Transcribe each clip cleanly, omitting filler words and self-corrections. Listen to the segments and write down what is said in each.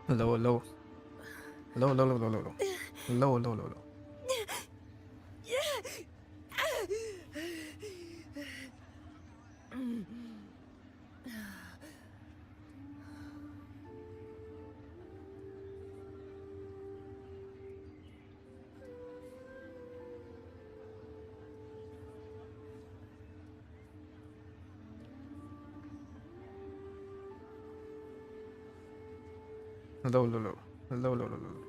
Hello, hello. Hello, hello, hello, hello, hello. Hello, hello, hello, hello. Hello, hello, hello. Hello, hello, hello, hello.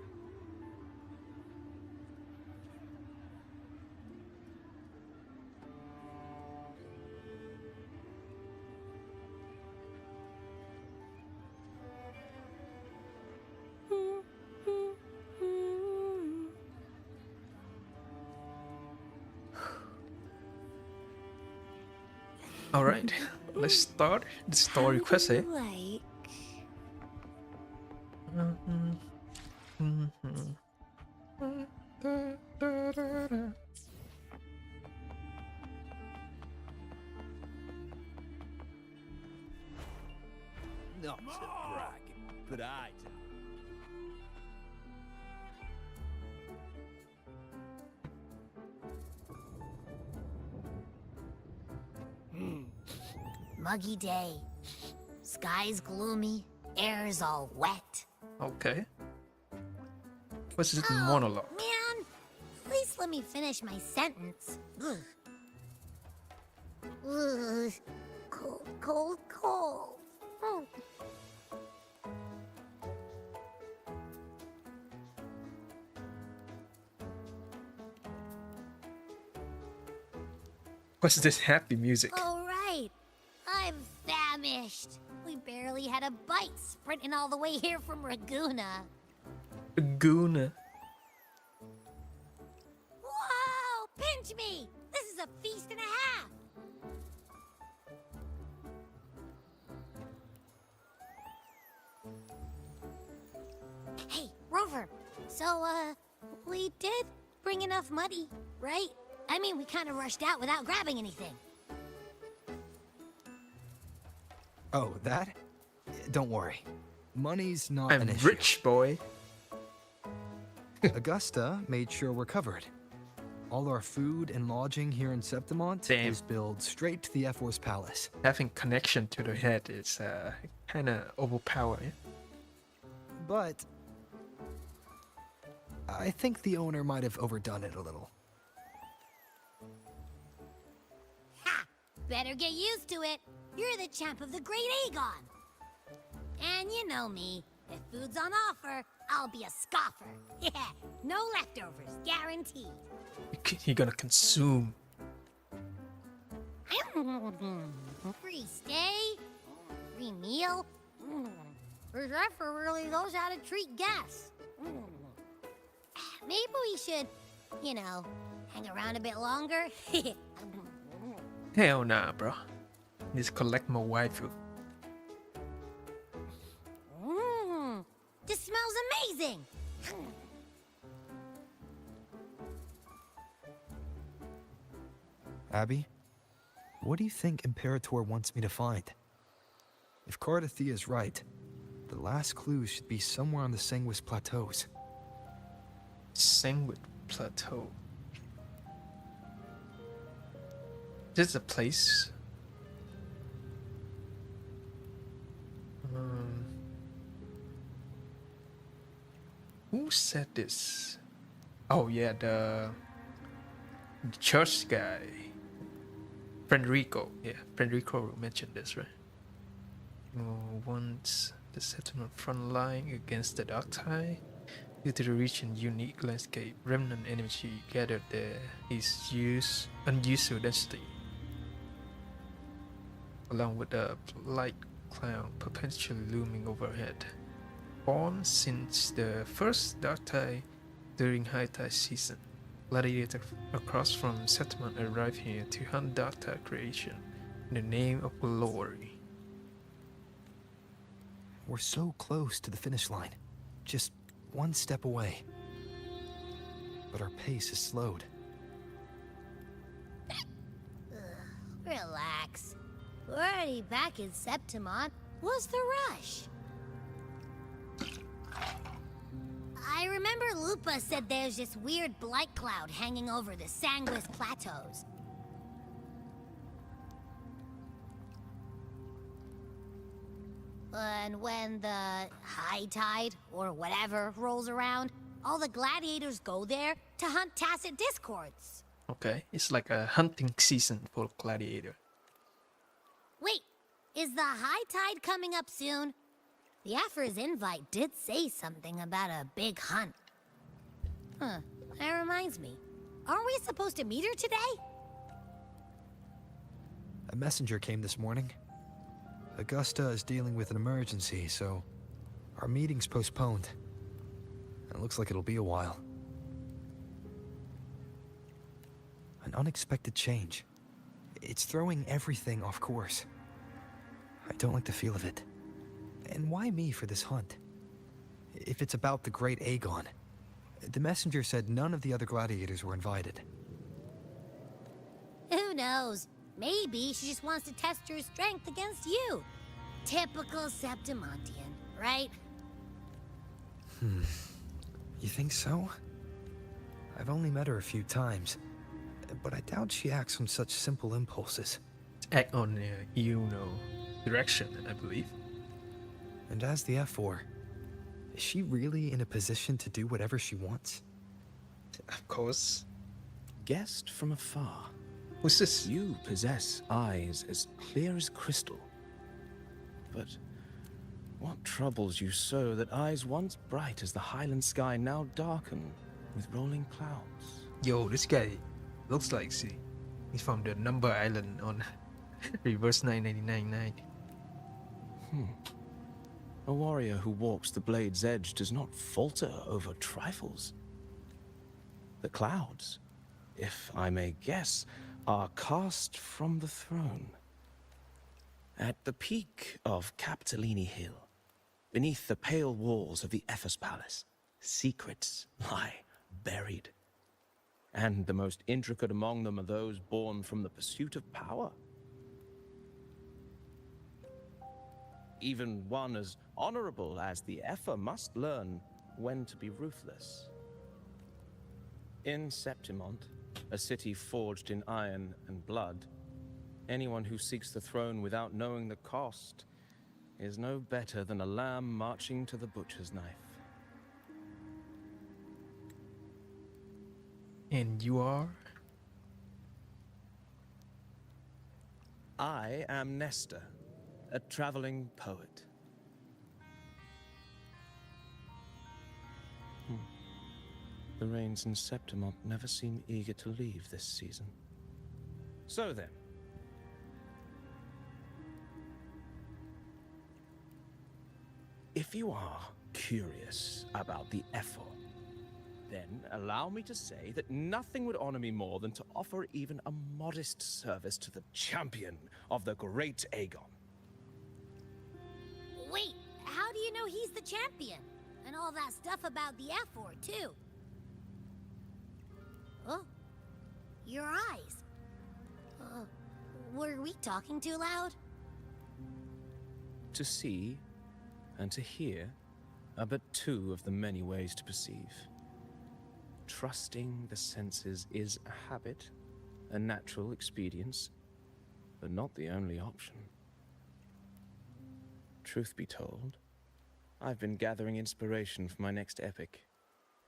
All right, let's start the story How do quest, eh? you like? Not to brag, but I do. Muggy day. Sky's gloomy, air's all wet. Okay. What's this Oh, monologue? man! At least let me finish my sentence. Ugh. Ugh. Cold, cold, cold. Oh. What's this happy music? All right. I'm famished. We barely had a bite sprinting all the way here from Raguna. Laguna. Whoa! Pinch me! This is a feast and a half! Hey, Rover. So, we did bring enough money, right? I mean, we kind of rushed out without grabbing anything. Oh, that? Don't worry. Money's not I'm an issue. rich, boy. Augusta made sure we're covered. All our food and lodging here in Septimont Damn. is billed straight to the F-Force Palace. Having connection to the head is kind of overpowering. But I think the owner might have overdone it a little. Ha! Better get used to it. You're the champ of the Great Aegon. And you know me. If food's on offer, I'll be a scoffer. Yeah, no leftovers, guaranteed. You're gonna consume. Free stay, free meal. The chef really knows how to treat guests. Maybe we should, you know, hang around a bit longer. Hell nah, bro. Just collect my waifu. This smells amazing. Abby, what do you think Imperator wants me to find? If Cardathia is right, the last clue should be somewhere on the Sanguis Plateaus. Sanguine Plateau. This is a place. Who said this? Oh yeah, the church guy. Federico. Yeah, Federico mentioned this, right? Once the settlement front line against the dark tide, due to the region's unique landscape, remnant energy gathered there is unusual density, along with a light cloud potentially looming overhead. Born since the first dark tide during high tide season, gladiators across from Septimont arrived here to hunt dark tide creation in the name of glory. We're so close to the finish line, just one step away. But our pace is slowed. Relax. We're already back in Septimont. What's the rush? Remember Lupa said there's this weird blight cloud hanging over the Sanguis Plateaus. And when the high tide, or whatever, rolls around, all the gladiators go there to hunt tacit discords. Okay, it's like a hunting season for gladiator. Wait, is the high tide coming up soon? The Aphor's invite did say something about a big hunt. Huh, that reminds me. Aren't we supposed to meet her today? A messenger came this morning. Augusta is dealing with an emergency, so our meeting's postponed. It looks like it'll be a while. An unexpected change. It's throwing everything off course. I don't like the feel of it. And why me for this hunt? If it's about the great Aegon. The messenger said none of the other gladiators were invited. Who knows? Maybe she just wants to test her strength against you. Typical Septimontian, right? You think so? I've only met her a few times, but I doubt she acts on such simple impulses. Act on direction, I believe. And as the F4, is she really in a position to do whatever she wants? Of course. Guessed from afar. Who's this? You possess eyes as clear as crystal. But what troubles you so that eyes once bright as the highland sky now darken with rolling clouds? Yo, this guy looks like he's from the Number Island on Reverse 9999. A warrior who walks the blade's edge does not falter over trifles. The clouds, if I may guess, are cast from the throne. At the peak of Capitolini Hill, beneath the pale walls of the Ephes Palace, secrets lie buried. And the most intricate among them are those born from the pursuit of power. Even one as honorable as the Epher must learn when to be ruthless. In Septimont, a city forged in iron and blood, anyone who seeks the throne without knowing the cost is no better than a lamb marching to the butcher's knife. And you are? I am Nestor, a traveling poet. The rains in Septimont never seem eager to leave this season. So then, if you are curious about the Ephor, then allow me to say that nothing would honor me more than to offer even a modest service to the champion of the great Aegon. Wait, how do you know he's the champion? And all that stuff about the F4, too. Oh, your eyes. Were we talking too loud? To see and to hear are but two of the many ways to perceive. Trusting the senses is a habit, a natural expedience, but not the only option. Truth be told, I've been gathering inspiration for my next epic,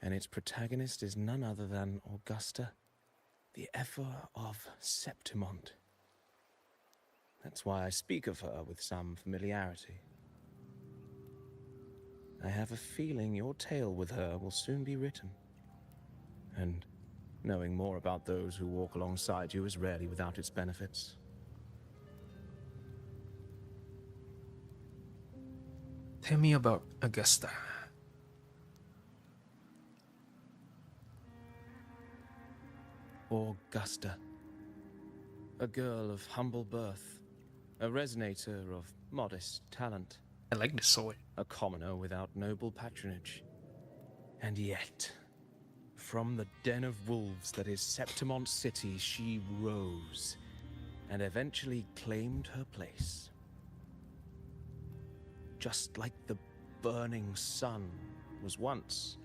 and its protagonist is none other than Augusta, the Ephor of Septimont. That's why I speak of her with some familiarity. I have a feeling your tale with her will soon be written. And knowing more about those who walk alongside you is rarely without its benefits. Tell me about Augusta. Augusta. A girl of humble birth, a resonator of modest talent, I like the sword. a commoner without noble patronage. And yet, from the den of wolves that is Septimont City, she rose and eventually claimed her place. Just like the burning sun was once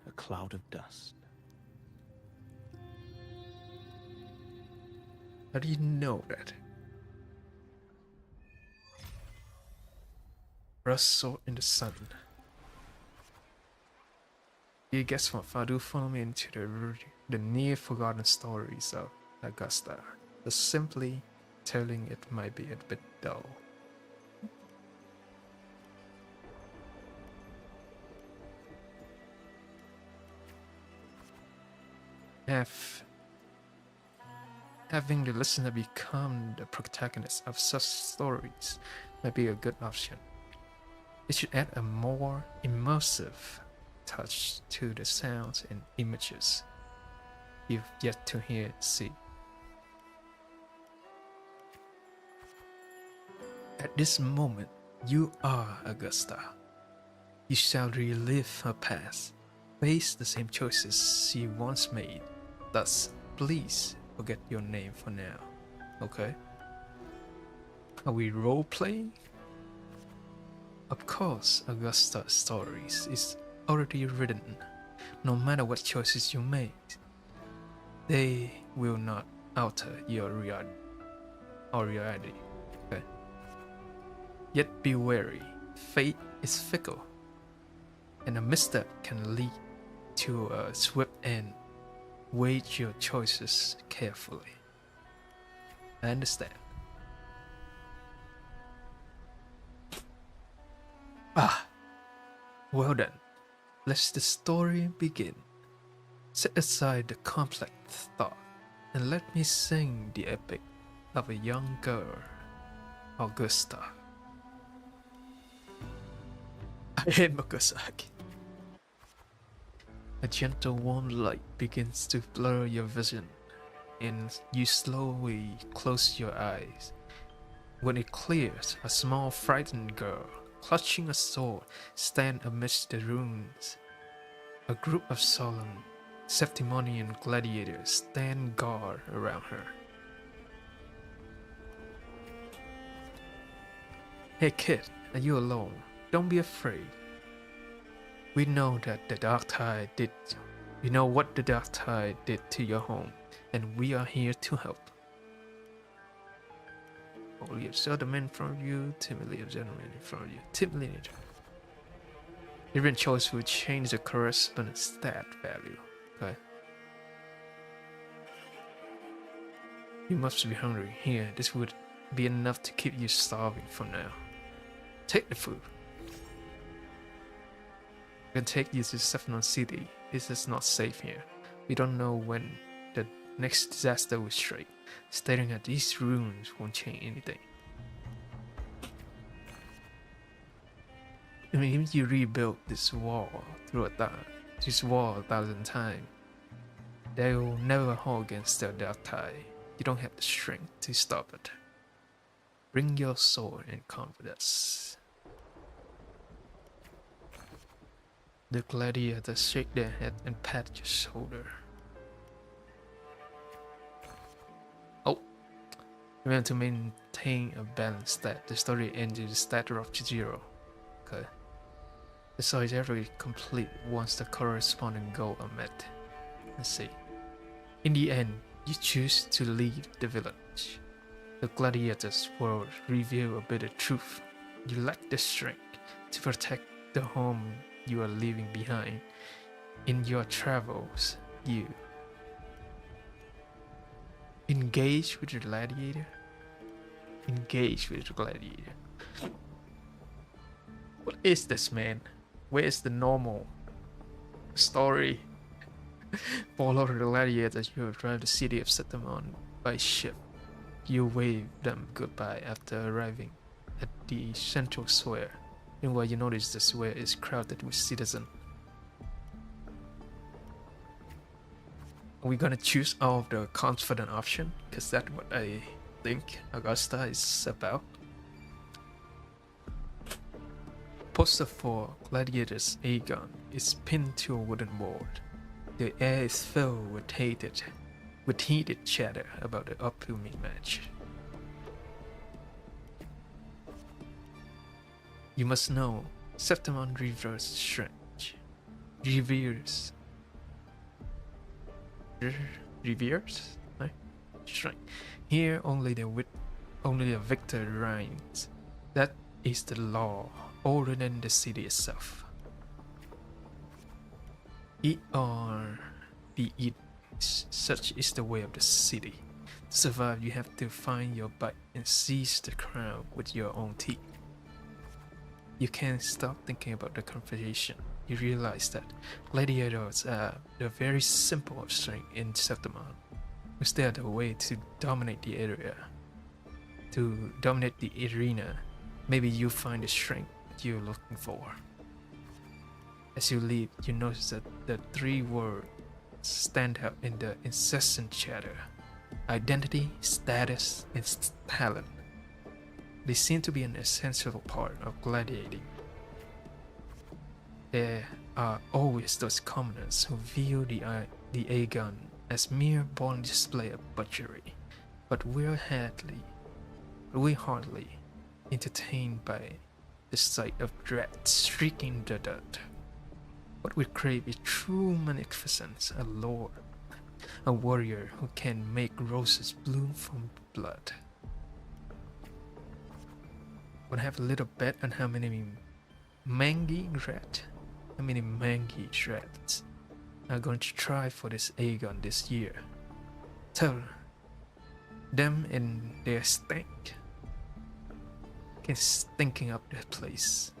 a cloud of dust. How do you know that? Rust sword in the sun. You guess what? Fadu follow me into the near forgotten stories of Augusta. But simply telling it might be a bit dull. Having the listener become the protagonist of such stories might be a good option. It should add a more immersive touch to the sounds and images you've yet to hear and see. At this moment, you are Augusta. You shall relive her past, face the same choices she once made. Thus, please forget your name for now, okay? Are we role-playing? Of course, Augusta's stories is already written. No matter what choices you make, they will not alter your reality. Okay? Yet be wary, fate is fickle, and a misstep can lead to a swift end. Weigh your choices carefully. I understand. Well then, let the story begin. Set aside the complex thought and let me sing the epic of a young girl, Augusta. I hate Makusaki. A gentle warm light begins to blur your vision, and you slowly close your eyes. When it clears, a small frightened girl, clutching a sword, stands amidst the ruins. A group of solemn Septimonian gladiators stand guard around her. Hey kid, are you alone? Don't be afraid. We know that the Dark Tide did. We know what the Dark Tide did to your home, and we are here to help. Only a gentleman from you, timidly a gentleman in front of you, timidly a gentleman. Different choice will change the corresponding stat value. Okay. You must be hungry. Here, this would be enough to keep you starving for now. Take the food. We can take you to Septimont City. This is not safe here. We don't know when the next disaster will strike. Staring at these ruins won't change anything. I mean, if you rebuild this wall this wall 1,000 times, they will never hold against the Dark Tide. You don't have the strength to stop it. Bring your sword and come with us. The gladiators shake their head and pat your shoulder. Oh, remember to maintain a balanced stat. The story ends with the stat drop to 0. Okay. The story is ever complete once the corresponding goals are met. Let's see. In the end, you choose to leave the village. The gladiators will reveal a bitter truth. You lack the strength to protect the home you are leaving behind. In your travels, you engage with the gladiator. Engage with the gladiator. What is this, man? Where is the normal story? Follow the gladiators. You arrive the city of Septimont by ship. You wave them goodbye after arriving at the central square. Meanwhile, you notice the square is crowded with citizens. Are we gonna choose all of the confident option? Because that's what I think Augusta is about. Poster for Gladiators Aegon is pinned to a wooden board. The air is filled with heated chatter about the upcoming match. You must know, Septimont River's strange. reveres. Reveres? Right? Shrine. Here only the victor reigns. That is the law, older than the city itself. Eat or be eaten. Such is the way of the city. To survive, you have to find your bite and seize the crown with your own teeth. You can't stop thinking about the conversation. You realize that gladiators are the very symbol of strength in Septimont. Is there the way to dominate the area? To dominate the arena, maybe you find the strength you're looking for. As you leave, you notice that the three words stand out in the incessant chatter: identity, status, and talent. They seem to be an essential part of gladiating. There are always those commoners who view the Aegon as mere born display of butchery, but we're hardly entertained by the sight of dread streaking the dirt. What we crave is true magnificence, a lord, a warrior who can make roses bloom from blood. Wanna have a little bet on how many mangy rats are going to try for this Aegon this year? Tell them and their stank can stinking up the place.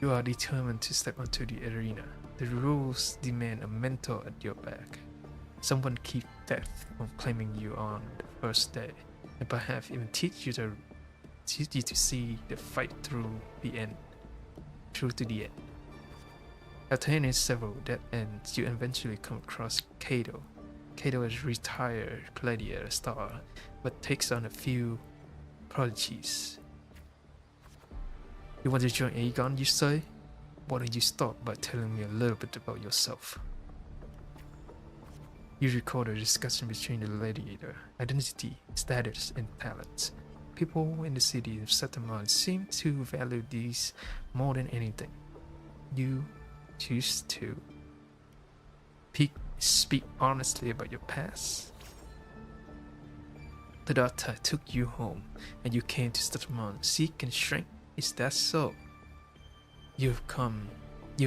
You are determined to step onto the arena. The rules demand a mentor at your back. Someone keep death from claiming you on the first day, and perhaps even teach you to see the fight through to the end. After hitting several dead ends, you eventually come across Cato. Cato is a retired gladiator star, but takes on a few prodigies. You want to join Aegon, you say? Why don't you start by telling me a little bit about yourself? You record a discussion between the gladiator, identity, status, and talents. People in the city of Septimont seem to value these more than anything. You choose to speak honestly about your past. The doctor took you home, and you came to Septimont seeking strength. Is that so? You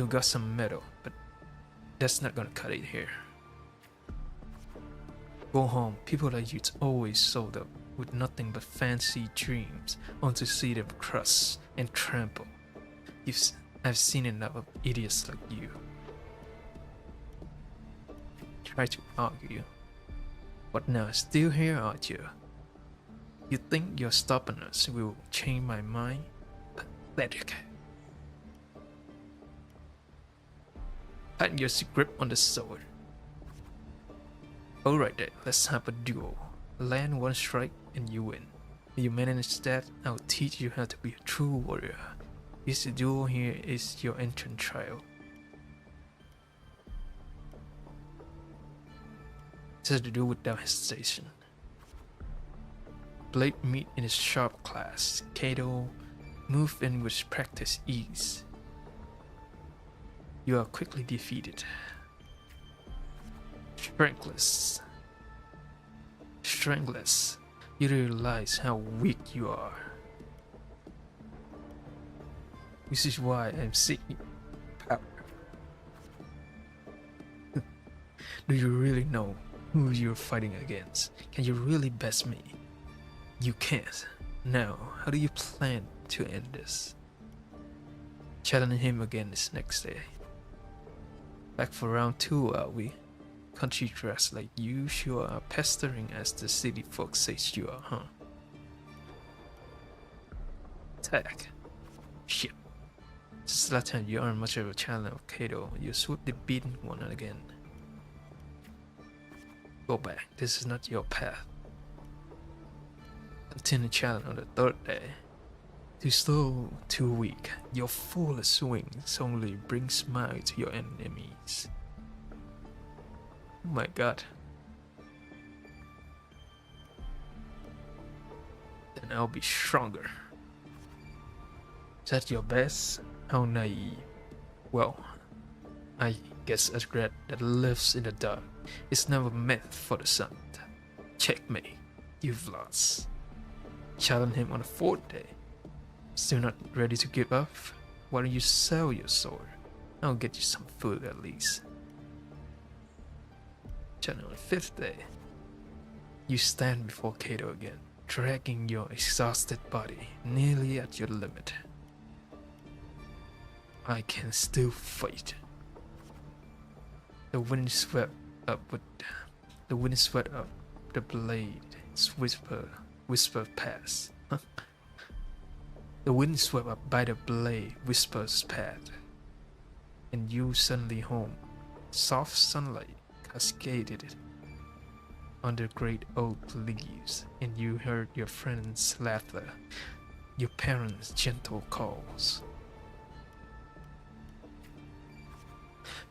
got some metal, but that's not gonna cut it here. Go home. People like you's always sold up with nothing but fancy dreams, only to see them crush and trample. I've seen enough of idiots like you. Try to argue. But now, still here, aren't you? You think your stubbornness will change my mind? Pathetic. Tighten your grip on the sword. Alright then, let's have a duel. Land one strike and you win. If you manage that, I'll teach you how to be a true warrior. This duel here is your entrance trial. Just to do without hesitation. Blade meet in his sharp class. Cato move in with practice ease. You are quickly defeated. Strengthless. You realize how weak you are. This is why I'm seeking power. Do you really know who you're fighting against? Can you really best me? You can't. Now, how do you plan to end this? Challenge him again this next day. Back for round 2, are we? Country dress like you sure are pestering as the city folks says you are, huh? Attack. Shit. Since last time you aren't much of a challenge of Cato, you swoop the beaten one again. Go back, this is not your path. Continue challenge on the 3rd day. Too slow, too weak, your foolish swings only bring smile to your enemies. Oh my god. Then I'll be stronger. At your best, how naive. Well, I guess a rat that lives in the dark is never meant for the sun. Checkmate, you've lost. Challenge him on the fourth day. Still not ready to give up? Why don't you sell your sword? I'll get you some food at least. Challenge on the fifth day. You stand before Cato again, dragging your exhausted body nearly at your limit. I can still fight. The wind swept up the blade. Whisper past. The wind swept up by the blade, whispers past, and you suddenly home. Soft sunlight cascaded on the great oak leaves, and you heard your friends' laughter, your parents' gentle calls.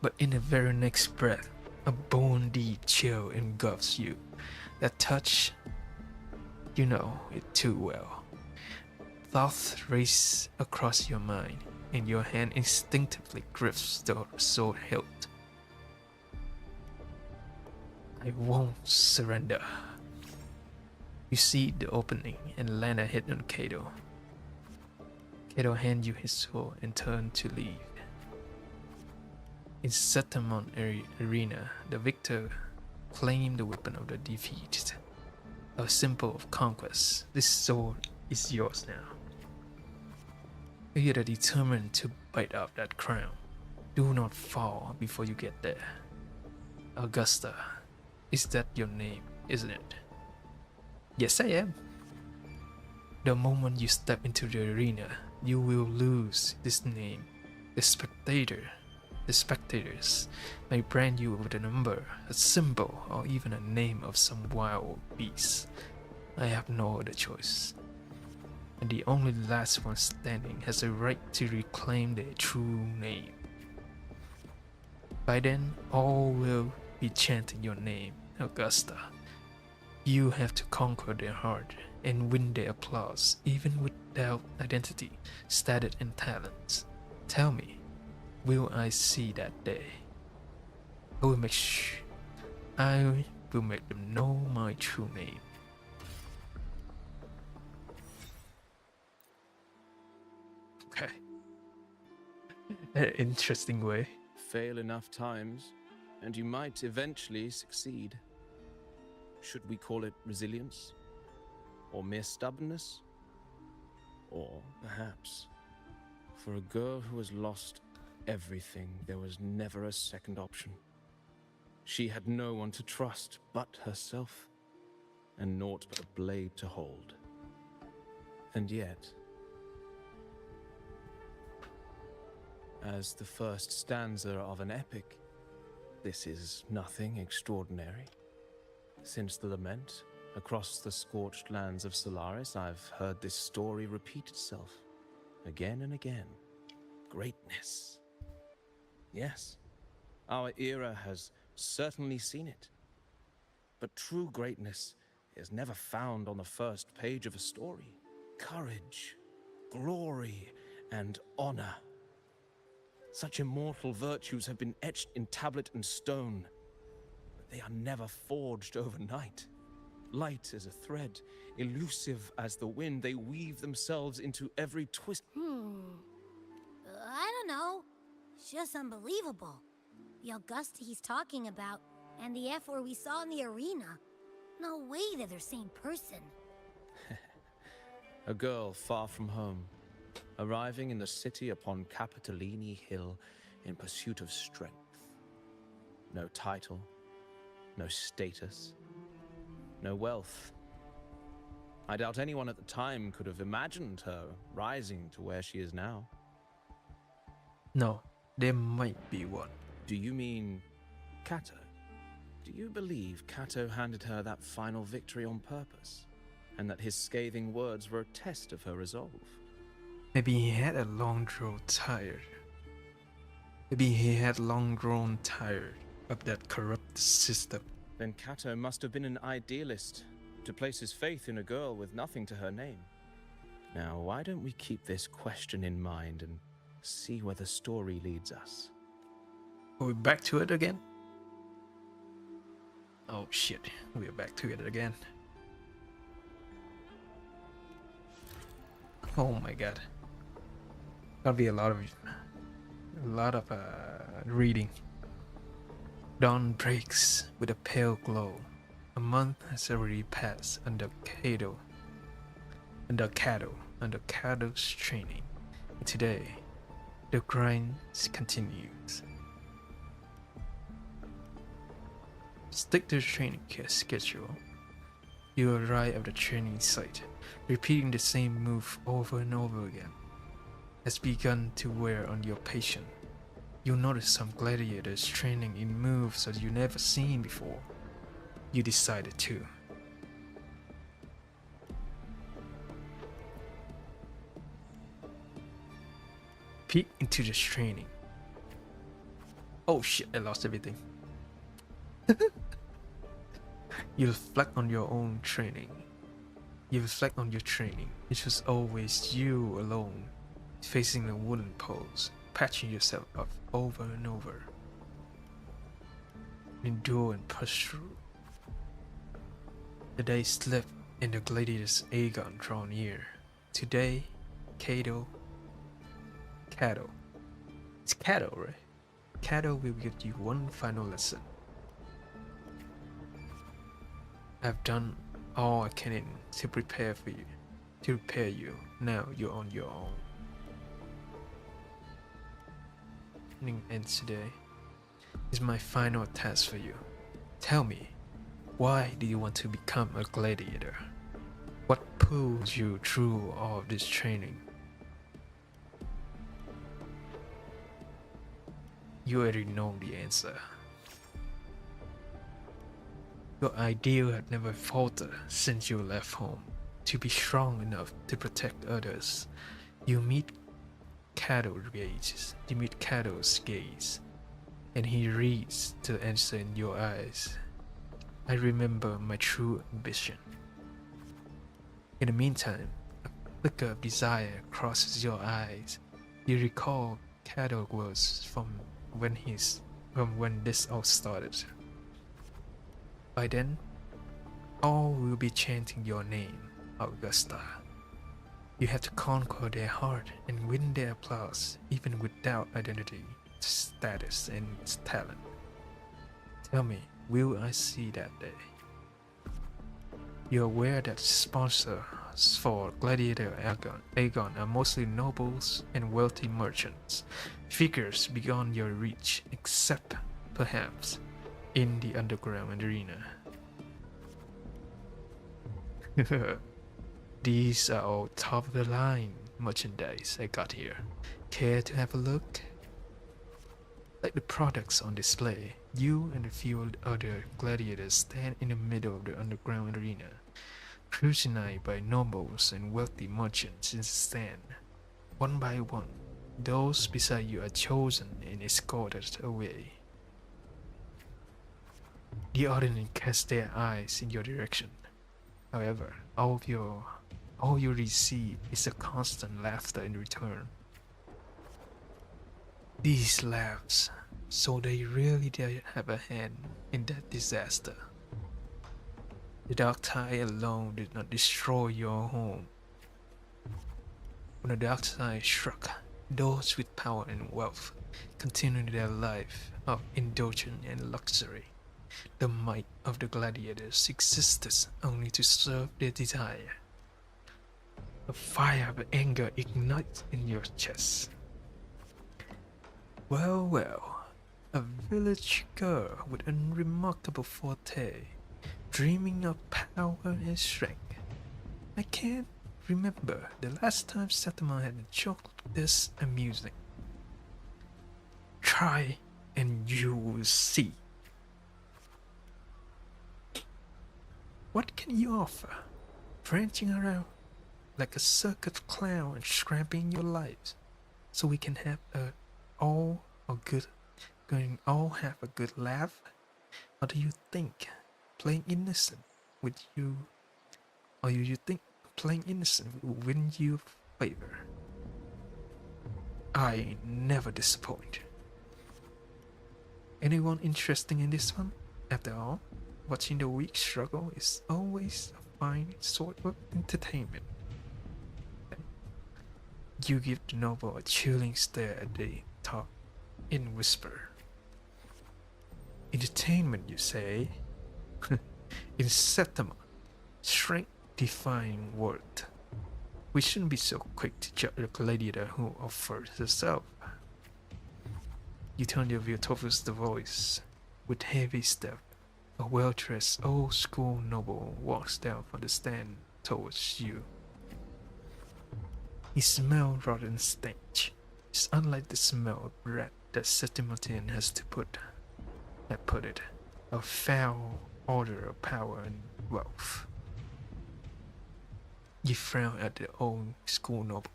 But in the very next breath, a bone-deep chill engulfs you. That touch, you know it too well. Thoughts race across your mind, and your hand instinctively grips the sword hilt. I won't surrender. You see the opening and land a hit on Cato. Cato hands you his sword and turns to leave. In Septimont arena, the victor claimed the weapon of the defeated. A symbol of conquest. This sword is yours now. You are determined to bite out that crown. Do not fall before you get there. Augusta, is that your name, isn't it? Yes, I am. The moment you step into the arena, you will lose this name. The spectators may brand you with a number, a symbol, or even a name of some wild beast. I have no other choice. And the only last one standing has the right to reclaim their true name. By then, all will be chanting your name, Augusta. You have to conquer their heart and win their applause, even without identity, status, and talents. Tell me, will I see that day? I will make them know my true name. Okay. An interesting way. Fail enough times, and you might eventually succeed. Should we call it resilience? Or mere stubbornness? Or perhaps, for a girl who has lost everything, there was never a second option. She had no one to trust but herself, and naught but a blade to hold. And yet, as the first stanza of an epic, this is nothing extraordinary. Since the lament, across the scorched lands of Solaris, I've heard this story repeat itself, again and again. Greatness. Yes, our era has certainly seen it. But true greatness is never found on the first page of a story. Courage, glory, and honor. Such immortal virtues have been etched in tablet and stone, but they are never forged overnight. Light as a thread, elusive as the wind, they weave themselves into every twist. I don't know. It's just unbelievable. The Augusta he's talking about, and the F-word we saw in the arena. No way they're the same person. A girl far from home, arriving in the city upon Capitolini Hill in pursuit of strength. No title, no status, no wealth. I doubt anyone at the time could have imagined her rising to where she is now. No, there might be one. Do you mean Cato? Do you believe Cato handed her that final victory on purpose, and that his scathing words were a test of her resolve? Maybe he had long grown tired. Maybe he had long grown tired of that corrupt system. Then Cato must have been an idealist, to place his faith in a girl with nothing to her name. Now, why don't we keep this question in mind and see where the story leads us? Are we back to it again? Oh shit, we're back to it again. Oh my god. That'll be a lot of reading. Dawn breaks with a pale glow. A month has already passed under Cato's training. And today, the grind continues. Stick to the training schedule. You arrive at the training site, repeating the same move over and over again. Has begun to wear on your patient. You'll notice some gladiators training in moves that you've never seen before. You decided to. Peek into this training. Oh shit, I lost everything. You reflect on your own training. You reflect on your training. It was always you alone, facing the wooden poles, patching yourself up over and over. Endure and push through. The day slipped and the gladiator's Aegon draw near. Today, Cato. It's Cato, right? Cato will give you one final lesson. I've done all I can to prepare for you. To prepare you. Now you're on your own. Training ends today. Is my final task for you. Tell me, why do you want to become a gladiator? What pulls you through all of this training? You already know the answer. Your ideal had never faltered since you left home. To be strong enough to protect others, you meet Cato's gaze, and he reads the answer in your eyes. I remember my true ambition. In the meantime, a flicker of desire crosses your eyes. You recall Cato was from when this all started. By then, all will be chanting your name, Augusta. You have to conquer their heart and win their applause, even without identity, status, and talent. Tell me, will I see that day? You're aware that sponsors for Gladiator Aegon are mostly nobles and wealthy merchants, figures beyond your reach, except, perhaps, in the underground arena. These are all top of the line merchandise I got here. Care to have a look? Like the products on display, you and a few other gladiators stand in the middle of the underground arena, scrutinized by nobles and wealthy merchants in the stand. One by one, those beside you are chosen and escorted away. The audience casts their eyes in your direction. However, all you receive is a constant laughter in return. These laughs, so they really did have a hand in that disaster. The dark tide alone did not destroy your home. When the dark tide struck, those with power and wealth continued their life of indulgence and luxury. The might of the gladiators existed only to serve their desire. A fire of anger ignites in your chest. Well, a village girl with a remarkable forte, dreaming of power and strength. I can't remember the last time Septimont had a joke this amusing. Try and you will see. What can you offer? Branching around like a circus clown and scrapping your lives, so we can have all have a good laugh? Or do you think playing innocent with you, or you think playing innocent will win you favor. I never disappoint. Anyone interesting in this one? After all, watching the weak struggle is always a fine sort of entertainment. You give the noble a chilling stare as they talk in whisper. Entertainment, you say? In Septimont, strength-defying word. We shouldn't be so quick to judge a gladiator who offers herself. You turn your view towards the voice. With heavy step, a well-dressed old-school noble walks down from the stand towards you. He smells rotten stench. It's unlike the smell of rat that Septimontian has put it. A foul order of power and wealth. You frown at the old school noble.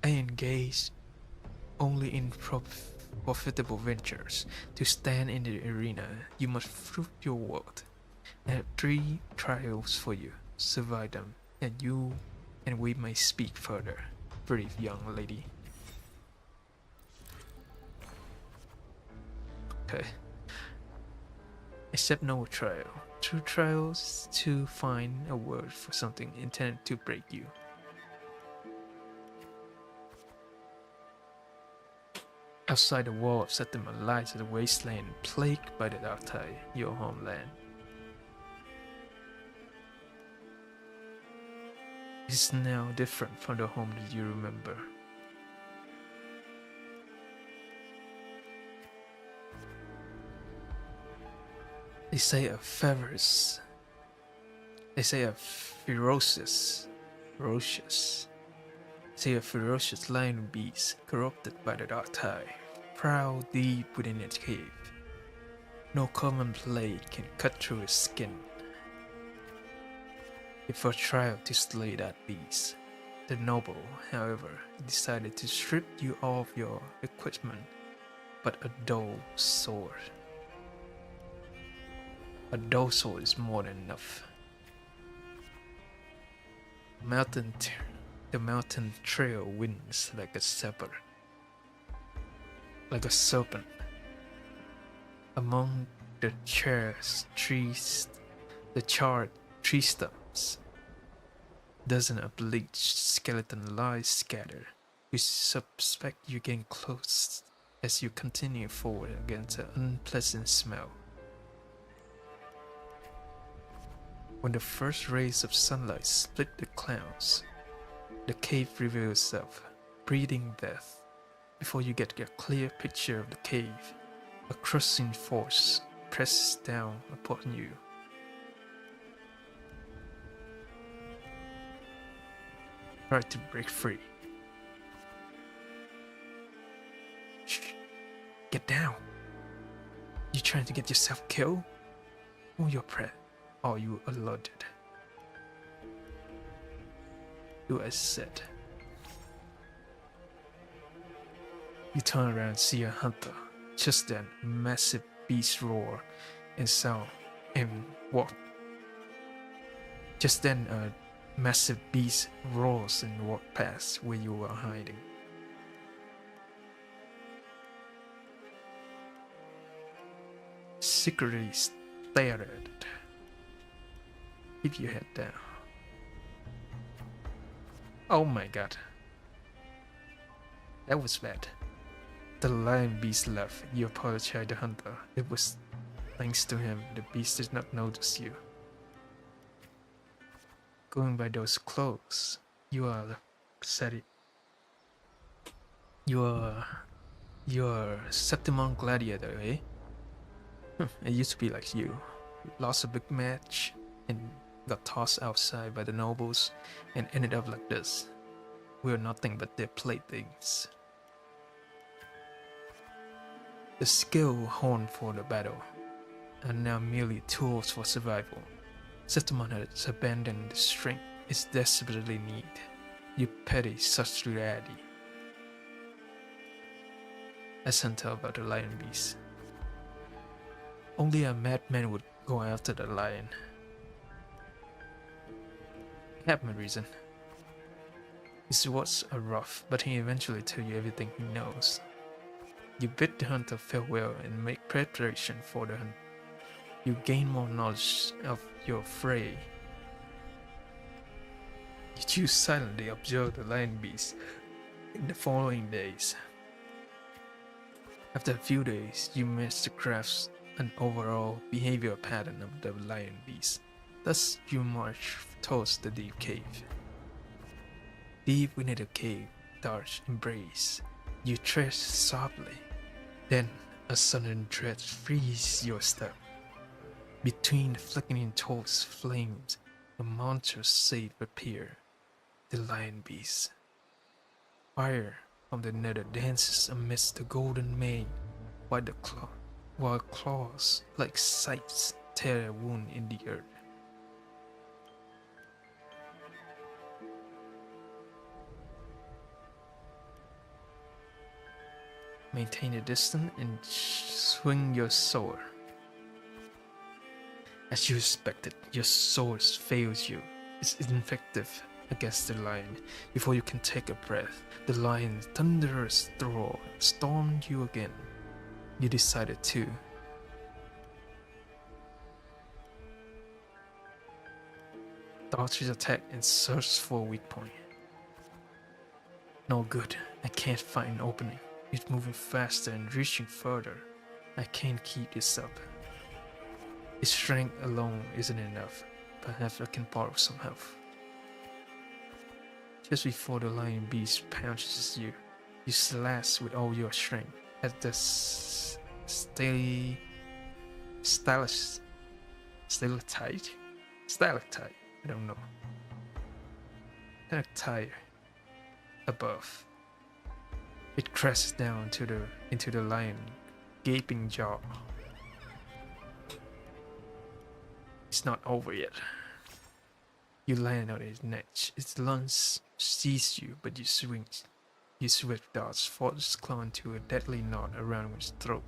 I engage only in profitable ventures. To stand in the arena, you must prove your worth. I have 3 trials for you. Survive them, and we may speak further, brave young lady. Okay. Accept no trial. 2 trials to find a word for something intended to break you. Outside the wall of Septimont lies a wasteland plagued by the dark tide, your homeland. It is now different from the home that you remember. They say a ferocious. Say a ferocious lion beast corrupted by the dark tide, proud deep within its cave. No common blade can cut through its skin. Before trial to slay that beast, the noble, however, decided to strip you of your equipment, but a dull sword. A dull sword is more than enough. The mountain trail winds like a serpent. Among the charred tree stumps, dozens of bleached skeleton lies scattered. You suspect you're getting close as you continue forward against an unpleasant smell. When the first rays of sunlight split the clouds, the cave reveals itself, breathing death. Before you get a clear picture of the cave, a crushing force presses down upon you. Try to break free. Shh. Get down. You trying to get yourself killed? Hold your breath. Are you alerted? Do as said. You turn around and see a hunter. Just then, a massive beast roar and sound and walk. Just then, a massive beast roars and walks past where you are hiding. Secretly stare at it. Keep your head down. Oh my god. That was bad. The lion beast left. You apologize to the hunter. It was thanks to him the beast did not notice you. Going by those clothes, you are You're Septimont gladiator, eh? It used to be like you. Lost a big match and got tossed outside by the nobles and ended up like this. We're nothing but their playthings. The skill honed for the battle are now merely tools for survival. Septimont has abandoned the strength it desperately needs. You pity such reality. As until about the lion beast. Only a madman would go after the lion. have my reason. His words are rough, but he eventually tells you everything he knows. You bid the hunter farewell and make preparation for the hunt. You gain more knowledge of your prey. You choose silently observe the lion beast in the following days. After a few days, you manage to grasp an overall behavior pattern of the lion beast. Thus, you march towards the deep cave. Deep within the cave, dark embrace, you tread softly. Then, a sudden dread frees your step. Between the flickering torch flames, a monstrous shape appears. The lion beast. Fire from the nether dances amidst the golden mane, while claws like scythes tear a wound in the earth. Maintain a distance and swing your sword. As you expected, your sword fails you. It's ineffective against the lion. Before you can take a breath, the lion's thunderous roar stormed you again. You decided to dodge his attack and search for a weak point. No good. I can't find an opening. It's moving faster and reaching further. I can't keep this up. Its strength alone isn't enough. Perhaps I can borrow some help. Just before the lion beast pounces you, you slash with all your strength at the stalactite? I don't know. Stalactite above. It crashes down into the lion gaping jaw. It's not over yet. You land on its neck. Its lungs seize you, but you swing. You swift darts force claw into a deadly knot around its throat.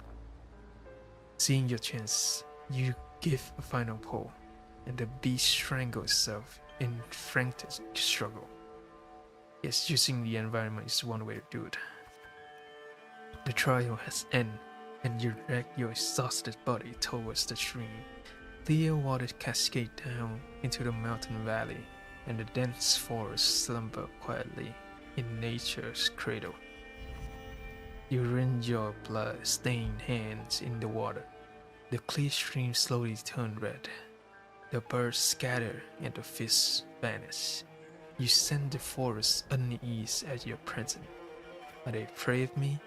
Seeing your chance, you give a final pull, and the beast strangles itself in frantic struggle. Yes, using the environment is one way to do it. The trial has ended, and you drag your exhausted body towards the stream. Clear water cascade down into the mountain valley, and the dense forest slumber quietly in nature's cradle. You rinse your blood-stained hands in the water. The clear stream slowly turns red. The birds scatter and the fish vanish. You sense the forest unease at your presence. Are they afraid of me?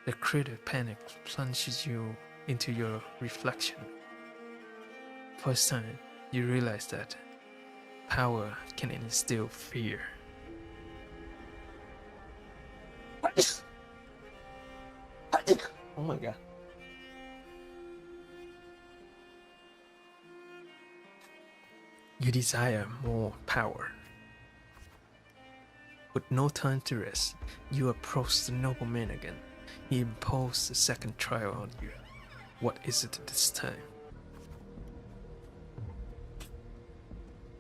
The critter panic plunges you into your reflection. First time, you realize that power can instill fear. Oh my god. You desire more power. With no time to rest, you approach the nobleman again. He imposed a second trial on you. What is it this time?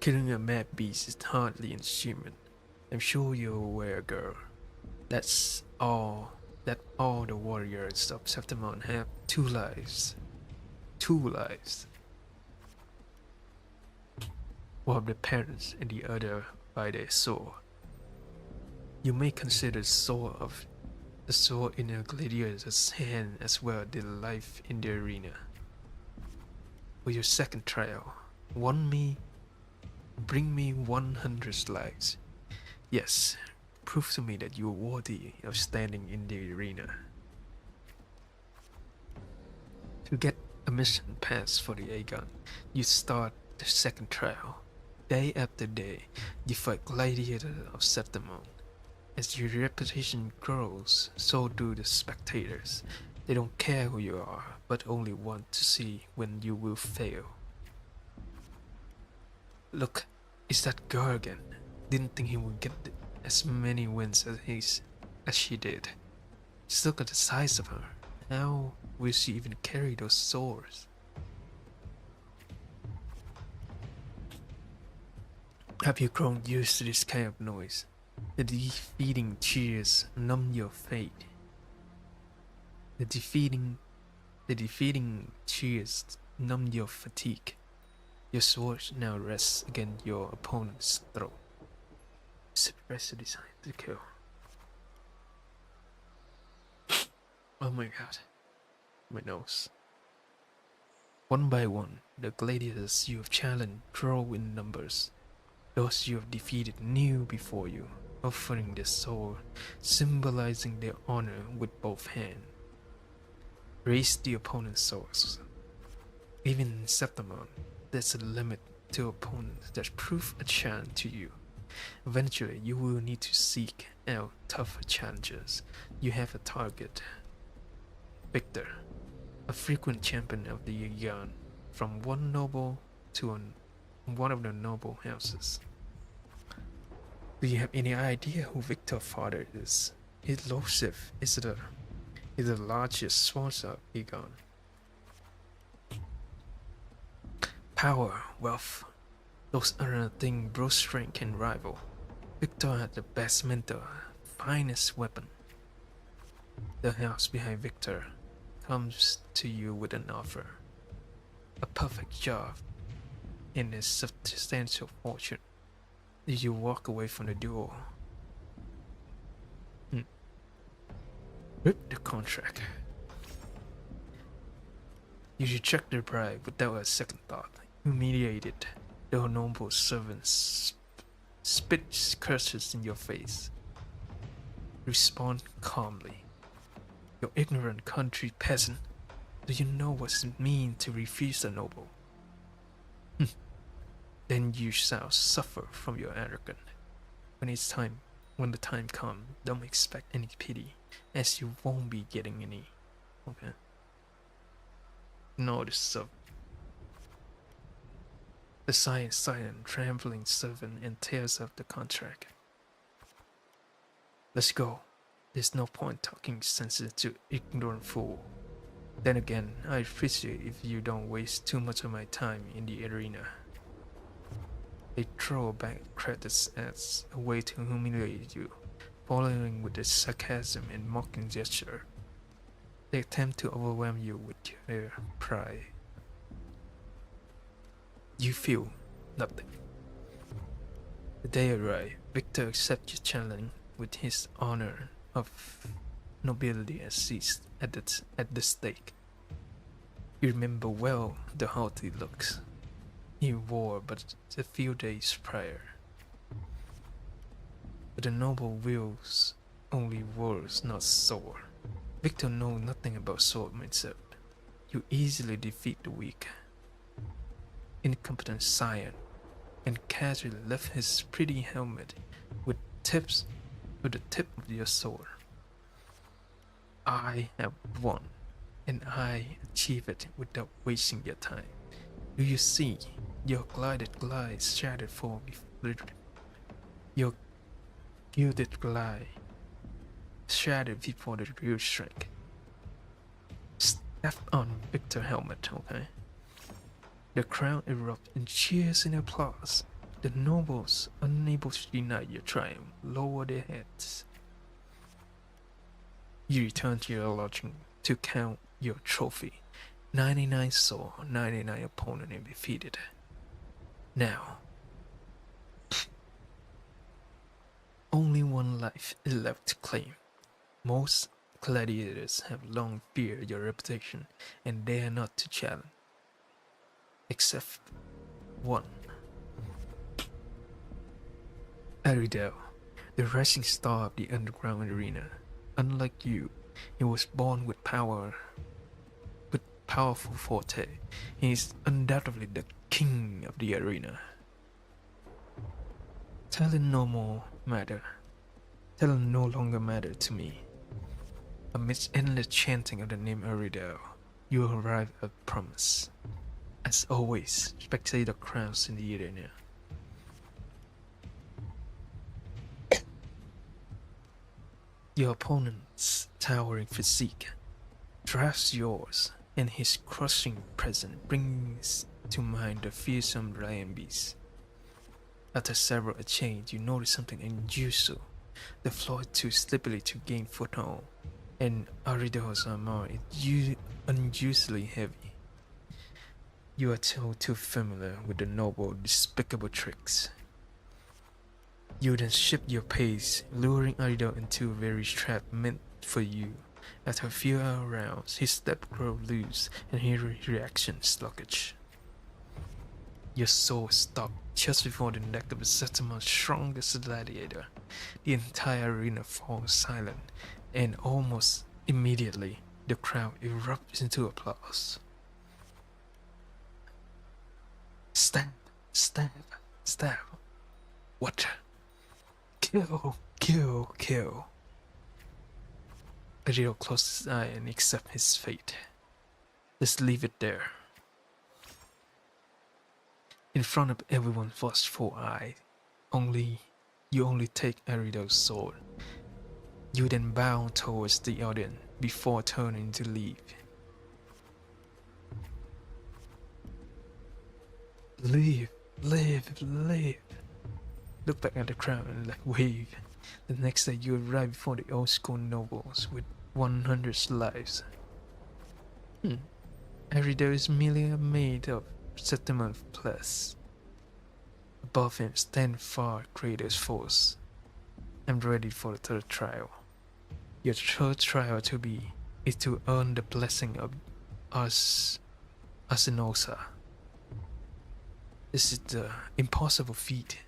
Killing a mad beast is hardly inhuman. I'm sure you're aware, girl. That all the warriors of Septimont have two lives. One of the parents and the other by their sword. You may consider the sword in a gladiator's hand as well the life in the arena. For your second trial, bring me 100 lives. Yes, prove to me that you are worthy of standing in the arena. To get a mission pass for the Aegon, you start the second trial. Day after day, you fight gladiators of Septimont. As your reputation grows, so do the spectators. They don't care who you are, but only want to see when you will fail. Look, it's that girl again. Didn't think he would get as many wins as she did. Just look at the size of her. How will she even carry those swords? Have you grown used to this kind of noise? The defeating cheers numb your fate. The defeating cheers numb your fatigue. Your sword now rests against your opponent's throat. Suppress the desire to kill. Oh my god. My nose. One by one, the gladiators you have challenged grow in numbers. Those you have defeated kneel before you, offering their sword, symbolizing their honor with both hands. Raise the opponent's swords. Even in Septimont, there's a limit to opponents that prove a challenge to you. Eventually, you will need to seek out tougher challengers. You have a target. Victor, a frequent champion of the Aegon, from one noble to one of the noble houses. Do you have any idea who Victor's father is? His lordship is the largest sponsor of Aegon. Power, wealth, those are nothing brute strength can rival. Victor had the best mentor, finest weapon. The house behind Victor comes to you with an offer. A perfect job and a substantial fortune. Did you walk away from the duel? Rip the contract. You reject the bribe without a second thought. Humiliated, the noble servants spit curses in your face. Respond calmly. You ignorant country peasant, do you know what it means to refuse a noble? Then you shall suffer from your arrogance. When the time comes, don't expect any pity, as you won't be getting any. Okay. Notice of the silent, trembling servant and tears up the contract. Let's go. There's no point talking sense to ignorant fool. Then again, I appreciate if you don't waste too much of my time in the arena. They throw back credits as a way to humiliate you, following with a sarcasm and mocking gesture. They attempt to overwhelm you with their pride. You feel nothing. The day arrives, Victor accepts your challenge with his honor of nobility as seized at the stake. You remember well the haughty looks he wore but a few days prior. But the noble wields only words, not sword. Victor knows nothing about swordsmanship. You easily defeat the weak, incompetent scion, and casually left his pretty helmet with the tip of your sword. I have won, and I achieve it without wasting your time. Do you see? Your glide shattered for your gilded glide shattered before the real strength. Step on Victor helmet, okay? The crowd erupts in cheers and applause. The nobles, unable to deny your triumph, lower their heads. You return to your lodging to count your trophy. 99 sword, 99 opponent and defeated. Now, only one life is left to claim. Most gladiators have long feared your reputation and dare not to challenge. Except one. Aridel, the rising star of the underground arena. Unlike you, he was born with powerful forte. He is undoubtedly the king of the arena. Talent no longer matter to me. Amidst endless chanting of the name Aridel, you arrive at promise. As always, spectator crowds in the arena. Your opponent's towering physique drives yours, and his crushing presence brings to mind the fearsome lion beast. After several exchanges, you notice something unusual. The floor is too slippery to gain foothold, and Arido's armor is unusually heavy. You are too familiar with the noble, despicable tricks. You then shift your pace, luring Arido into a very trap meant for you. After a few rounds, his step grows loose and his reaction sluggish. Your sword stops just before the neck of the Septimont's strongest gladiator. The entire arena falls silent, and almost immediately the crowd erupts into applause. Stab, stab, stab. What? Kill, kill, kill. Arido closes his eye and accepts his fate. Just leave it there. In front of everyone's watchful eye, you only take Arido's sword. You then bow towards the audience before turning to leave. Leave, leave, leave. Look back at the crowd and wave. The next day you arrive before the old school nobles with 100 lives. Arido is merely made of Septimont plus. Above him stand far greater force. I'm ready for the third trial. Your third trial is to earn the blessing of Asinosa. This is the impossible feat.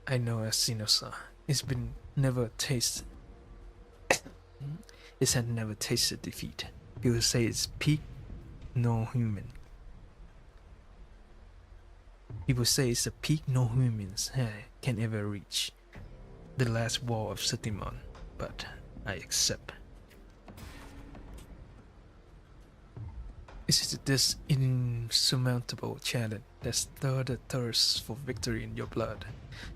I know Asinosa. It had never tasted defeat. People say it's peak no human. People say it's a peak no humans can ever reach. The last wall of Septimont, but I accept. It's this insurmountable challenge that stirs the thirst for victory in your blood.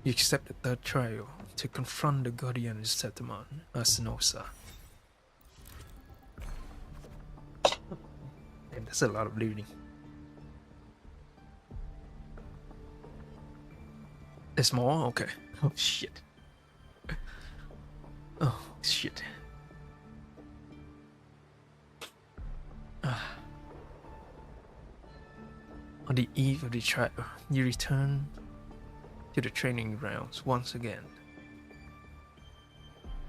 You accept the third trial to confront the guardian of Septimont, Asinosa. And that's a lot of bleeding. There's more? Okay. Oh shit. Oh shit. On the eve of the trial, you return to the training grounds once again.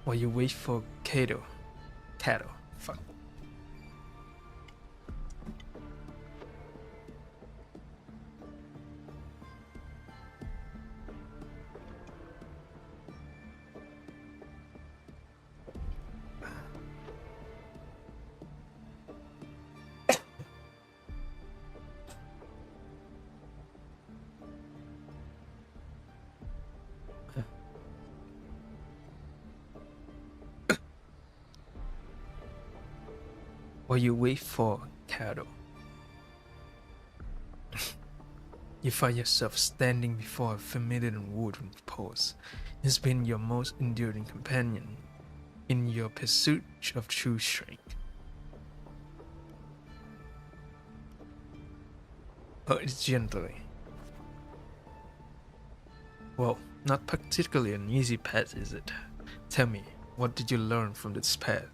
While you wait for Kato. Fuck. While you wait for Kato, you find yourself standing before a familiar wooden pose. He's been your most enduring companion in your pursuit of true strength. It's gently. Well, not particularly an easy path, is it? Tell me, what did you learn from this path?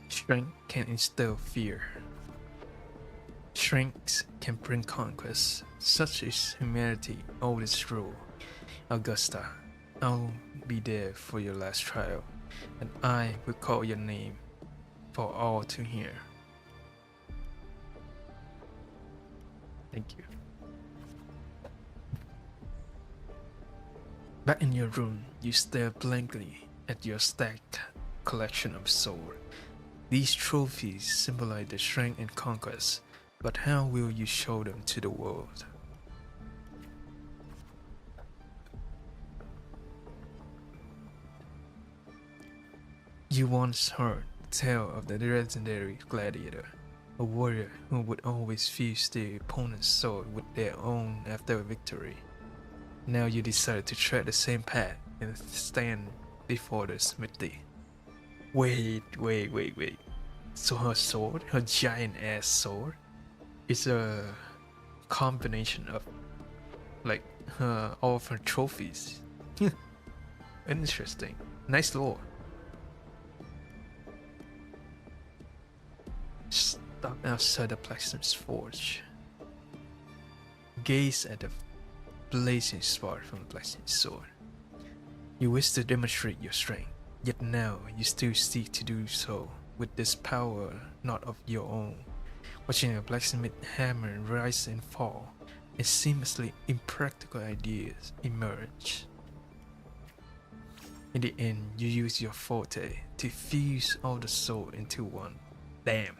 Strength can instill fear. Strength can bring conquest. Such is humanity's oldest rule. Augusta, I'll be there for your last trial, and I will call your name for all to hear. Thank you. Back in your room, you stare blankly at your stacked collection of swords. These trophies symbolize the strength and conquest, but how will you show them to the world? You once heard the tale of the legendary gladiator, a warrior who would always fuse the opponent's sword with their own after a victory. Now you decide to tread the same path and stand before the smithy. Wait. So her sword, her giant ass sword, is a combination of like all of her trophies. Interesting. Nice lore. Stop outside the blacksmith's forge. Gaze at the blazing spark from the blacksmith's sword. You wish to demonstrate your strength, yet now you still seek to do so with this power not of your own. Watching a blacksmith hammer rise and fall, and seamlessly impractical ideas emerge. In the end, you use your forte to fuse all the soul into one. Damn.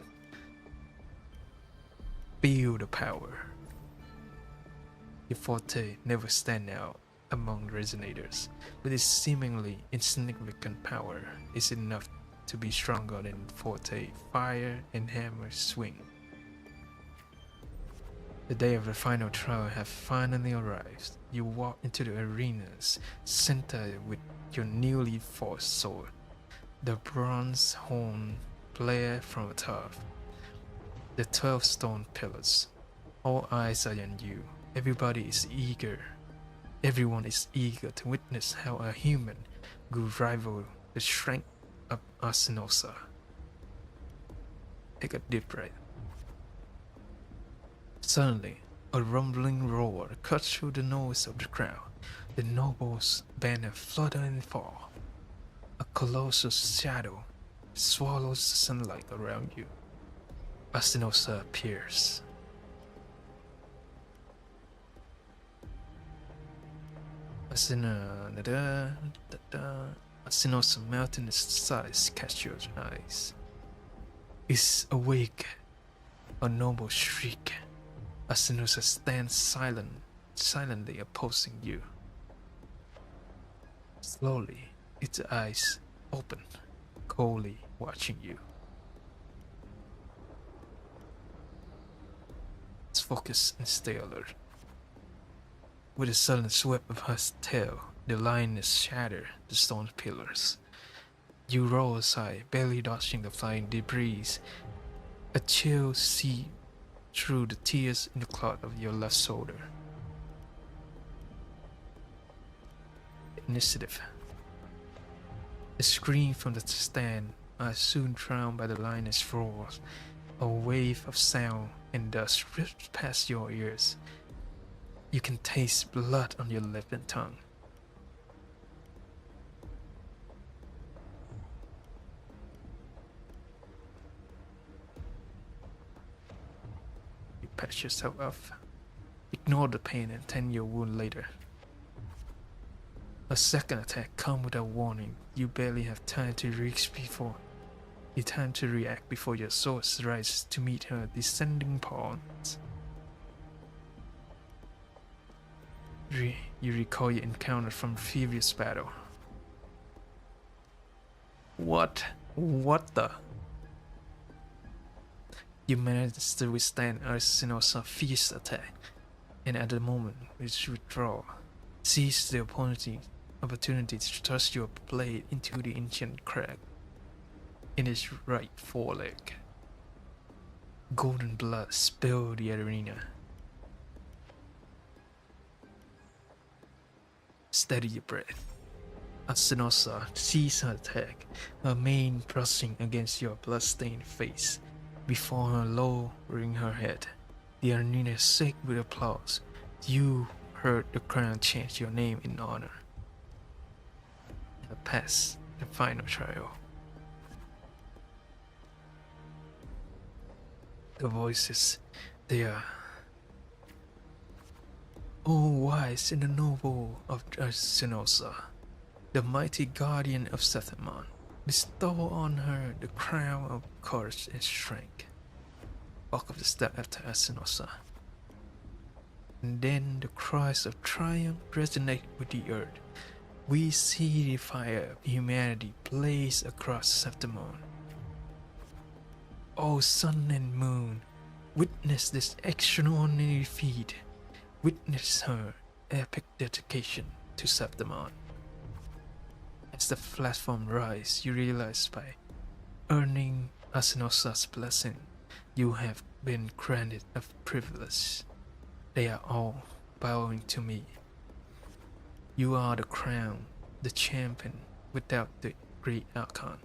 Feel the power. Your forte never stand out among resonators, but its seemingly insignificant power is enough to be stronger than forte fire and hammer swing. The day of the final trial has finally arrived. You walk into the arena's center with your newly forged sword. The bronze horn blare from atop. The 12 stone pillars. All eyes are on you. Everybody is eager. Everyone is eager to witness how a human could rival the strength of Arsinosa. Take a deep breath. Suddenly, a rumbling roar cuts through the noise of the crowd. The noble's banner flutter and fall. A colossal shadow swallows the sunlight around you. Arsinosa appears. Arsinosa mountainous size catch your eyes. Is awake. A noble shriek. Arsinosa stands silently opposing you. Slowly, its eyes open, coldly watching you. Its focus and stay alert. With a sudden sweep of her tail, the lioness shatters the stone pillars. You roll aside, barely dodging the flying debris. A chill seeps through the tears in the cloth of your left shoulder. Initiative. A scream from the stand are soon drowned by the lioness roars. A wave of sound and dust rips past your ears. You can taste blood on your lip and tongue. You patch yourself up. Ignore the pain and tend your wound later. A second attack comes without warning. You barely have time to react before your sword rises to meet her descending pawns. You recall your encounter from previous battle. What the? You managed to withstand Arsinosa's fierce attack, and at the moment which withdraw, seize the opportunity to thrust your blade into the ancient crack in his right foreleg. Golden blood spilled the arena. Steady your breath. Arsinosa sees her attack, her mane brushing against your bloodstained face. Before her lowering her head, the arena shook with applause. You heard the crowd chant your name in honor. Pass the final trial. The voices, they are. O wise and the noble of Arsinosa, the mighty guardian of Septimont, bestow on her the crown of courage and strength. Walk up the step after Arsinosa. And then the cries of triumph resonate with the earth. We see the fire of humanity blaze across Septimont. O sun and moon, witness this extraordinary feat. Witness her epic dedication to Septimont. As the platform rises, you realize by earning Asinosa's blessing, you have been granted a privilege. They are all bowing to me. You are the crown, the champion without the great icon.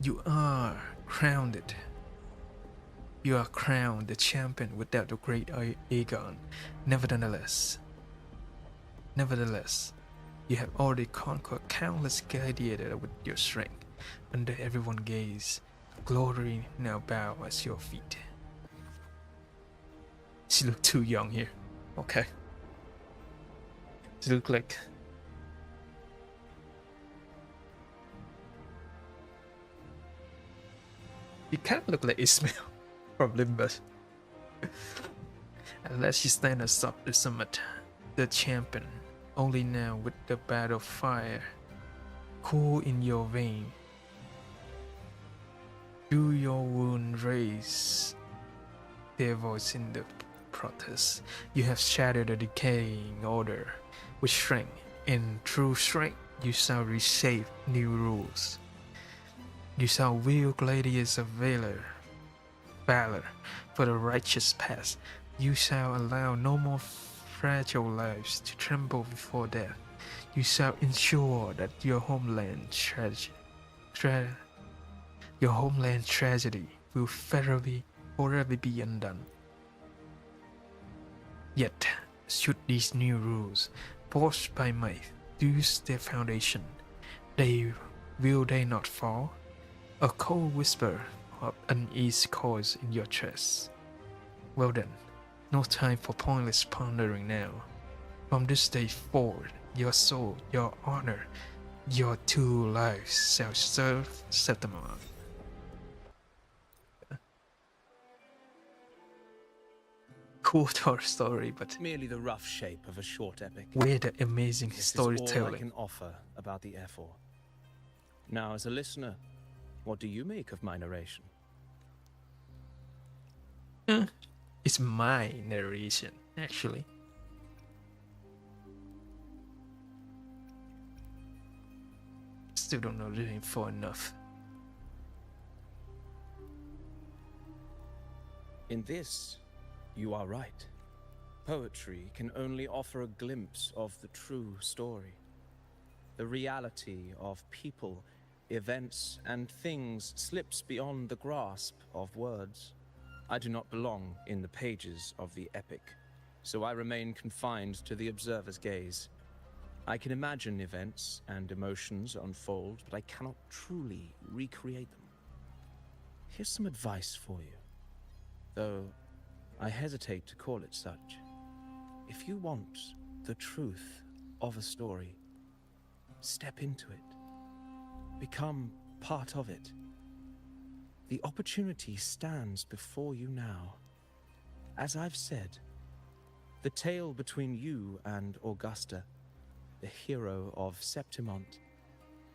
You are crowned. You are crowned the champion without the great Aegon. Nevertheless, you have already conquered countless gladiators with your strength. Under everyone's gaze, glory now bow at your feet. She looked too young here. Okay. She looked like... He kind of looked like Ismail from Limbus. At last she stands atop the summit, the champion, only now with the battle fire cool in your vein. Do your wound raise their voice in the protest? You have shattered the decaying order with strength. In true strength, you shall reshape new rules. You shall wield gladiators of valor for the righteous path. You shall allow no more fragile lives to tremble before death. You shall ensure that your homeland tragedy will forever be undone. Yet, should these new rules, forged by might, lose their foundation, will they not fall? A cold whisper of unease coils in your chest. Well then, no time for pointless pondering now. From this day forward, your soul, your honor, your two lives shall serve Septimont. Cool story, but Merely the rough shape of a short epic. weird, amazing This is all I storytelling. can offer about the Air4. Now, as a listener, what do you make of my narration? It's my narration, actually. Still don't know the info enough. In this, you are right. Poetry can only offer a glimpse of the true story. The reality of people, events, and things slips beyond the grasp of words. I do not belong in the pages of the epic, so I remain confined to the observer's gaze. I can imagine events and emotions unfold, but I cannot truly recreate them. Here's some advice for you, though I hesitate to call it such. If you want the truth of a story, step into it. Become part of it. The opportunity stands before you now. As I've said, the tale between you and Augusta, the hero of Septimont,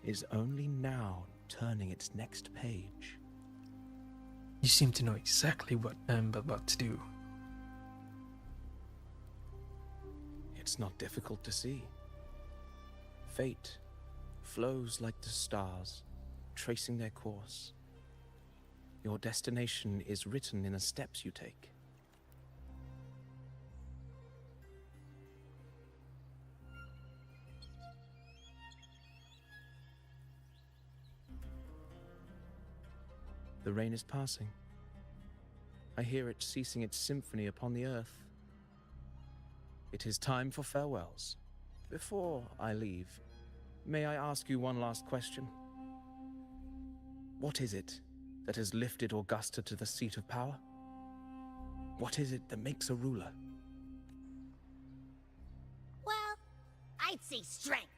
is only now turning its next page. You seem to know exactly what I'm about to do. It's not difficult to see. Fate flows like the stars, tracing their course. Your destination is written in the steps you take. The rain is passing. I hear it ceasing its symphony upon the earth. It is time for farewells. Before I leave, may I ask you one last question? What is it that has lifted Augusta to the seat of power? What is it that makes a ruler? Well, I'd say strength.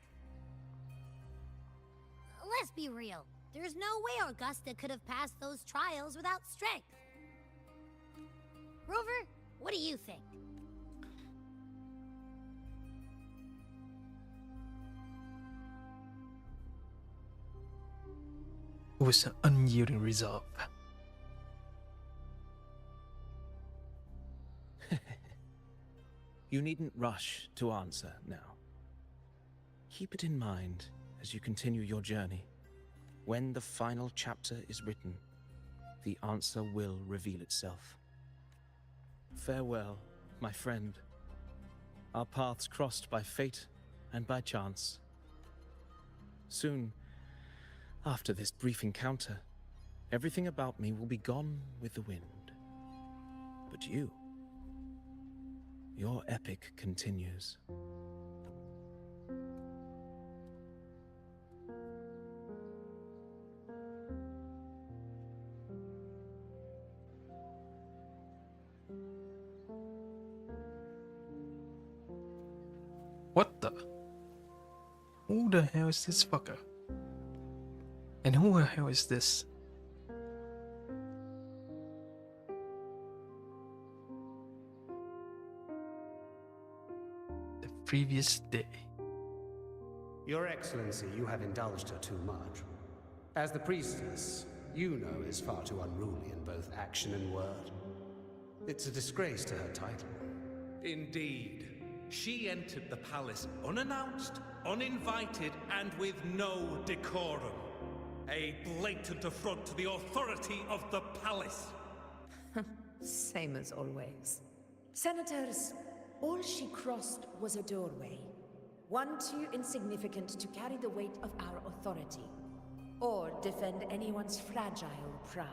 Let's be real. There's no way Augusta could have passed those trials without strength. Rover, what do you think? It was an unyielding resolve. You needn't rush to answer now. Keep it in mind as you continue your journey. When the final chapter is written, the answer will reveal itself. Farewell, my friend. Our paths crossed by fate and by chance. Soon, after this brief encounter, everything about me will be gone with the wind. But you, your epic continues. What the? Who the hell is this fucker? And who the hell is this? The previous day. Your Excellency, you have indulged her too much. As the priestess, Yuno is far too unruly in both action and word. It's a disgrace to her title. Indeed. She entered the palace unannounced, uninvited, and with no decorum. A blatant affront to the authority of the palace. Same as always. Senators, all she crossed was a doorway. One too insignificant to carry the weight of our authority, or defend anyone's fragile pride.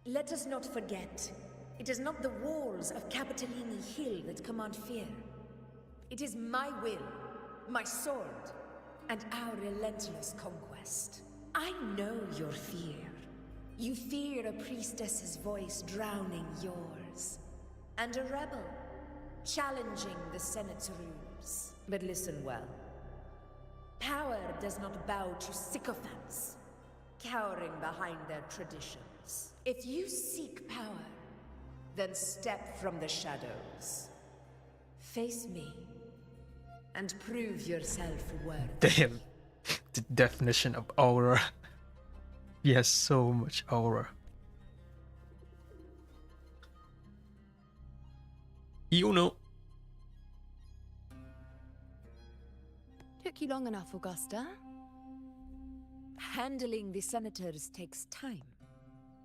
Let us not forget, it is not the walls of Capitolini Hill that command fear. It is my will, my sword, and our relentless conquest. I know your fear. You fear a priestess's voice drowning yours, and a rebel challenging the Senate's rules. But listen well. Power does not bow to sycophants, cowering behind their traditions. If you seek power, then step from the shadows. Face me, and prove yourself worthy. Damn. The definition of aura. He has so much aura. You know. Took you long enough, Augusta. Handling the senators takes time.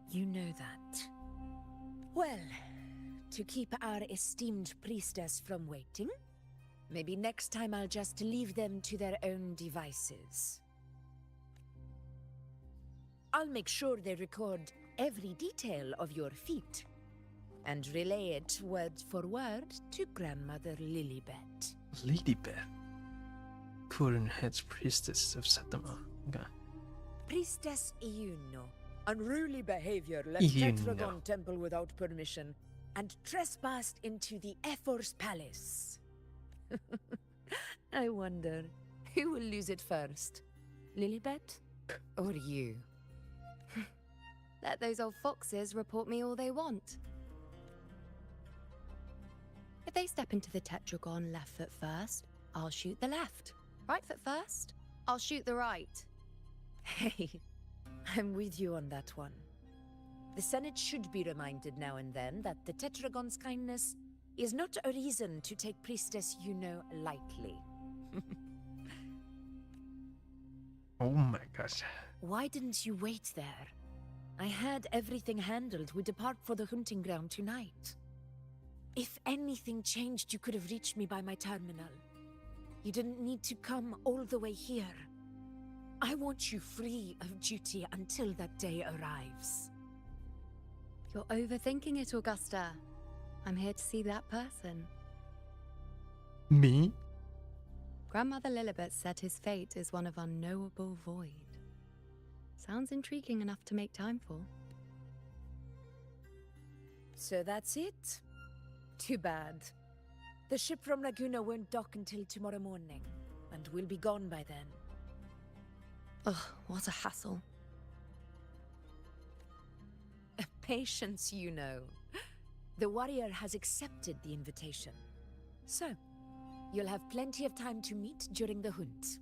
You know that. Well, to keep our esteemed priestess from waiting, maybe next time I'll just leave them to their own devices. I'll make sure they record every detail of your feat, and relay it word for word to Grandmother Lilibet. Lilibet. Current head priestess of Septimont. Okay. Priestess Iuno. Unruly behavior left Iuno. Tetragon Temple without permission, and trespassed into the Ephor's palace. I wonder, who will lose it first? Lilibet? Or you? Let those old foxes report me all they want. If they step into the tetragon left foot first, I'll shoot the left. Right foot first, I'll shoot the right. Hey, I'm with you on that one. The Senate should be reminded now and then that the Tetragon's kindness is not a reason to take Priestess Yuno lightly. Oh my gosh. Why didn't you wait there? I had everything handled. We depart for the hunting ground tonight. If anything changed, you could have reached me by my terminal. You didn't need to come all the way here. I want you free of duty until that day arrives. You're overthinking it, Augusta. I'm here to see that person. Me? Grandmother Lilibet said his fate is one of unknowable void. Sounds intriguing enough to make time for. So that's it? Too bad. The ship from Laguna won't dock until tomorrow morning, and we'll be gone by then. Ugh, what a hassle. Patience, you know. The warrior has accepted the invitation. So, you'll have plenty of time to meet during the hunt.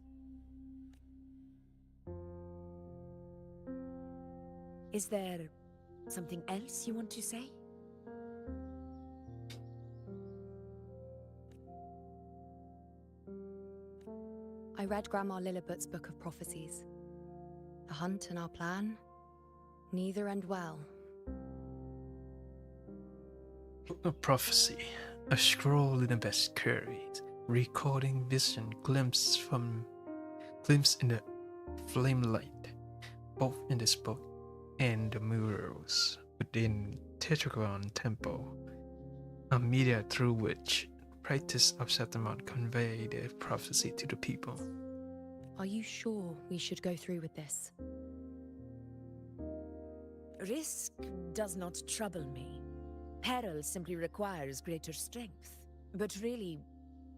Is there something else you want to say? I read Grandma Lilliput's book of prophecies. The hunt and our plan, neither end well. A prophecy, a scroll in the best carried, recording vision glimpse in the flame light, both in this book and the murals within Tetragon Temple, a media through which practice of Septimont convey the prophecy to the people. Are you sure we should go through with this? Risk does not trouble me. Peril simply requires greater strength. But really,